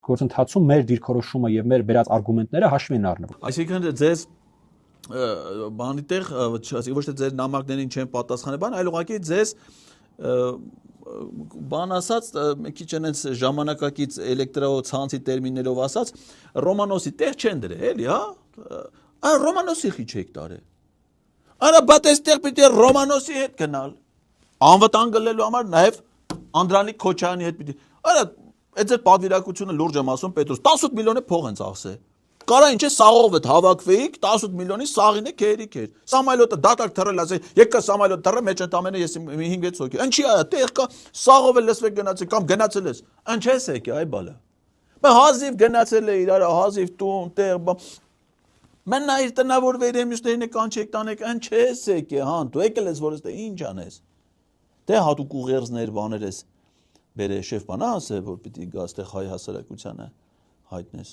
գործընթացում մեր դիրքորոշումը եւ մեր բերած արգումենտները հաշվի են առնվում։ Այսինքն ձեզ բանի տեղ ոչ թե ձեր նամակներին չեն պատասխանել, բան, այլ ուղղակի ձեզ բան ասած, մի քիչ այնց ժամանակակից էլեկտրոցանցի տերմիններով ասած, Ռոմանոսի տեղ չեն դրել, էլի, հա։ Ռոմանոսի խի չեք տարել։ Արա բա այստեղ պիտի Ռոմանոսի հետ գնալ։ Անվտանգ գլելու համար նաև Անդրանիկ Քոչարյանի հետ պիտի։ Արա այդ ձեր պատվիրակությունը լուրջ եմ ասում, Պետրոս, 18 միլիոն է փող են ծախսել։ Կարա ինչ է սաղով հետ հավաքվեիք, 18 միլիոնի սաղին է քերիք էր։ Սամայլոտը դատարկ թռել ասել, եկա Սամայլոտ թռը մեջ ընդամենը ես 5-6 հոգի։ Ինչի արա, տեղ կա, սաղով էլ լսվեք գնացել կամ գնացել ես։ Ինչ ես եկի, այ բալա։ Բա հազիվ գնացել է իրար, հազիվ տուն, տեղ, մենա իր տնավոր վերեմյուսներին կանչեք տանեք, ինչ ես եկի, հան, դու եկել ես որ ես ինչ անես։ Դե հատուկ ուղերձներ բաներ ես բերե շեֆ բանա ասել, որ պիտի գաս տեղ հայ հասարակությանը հայտնես։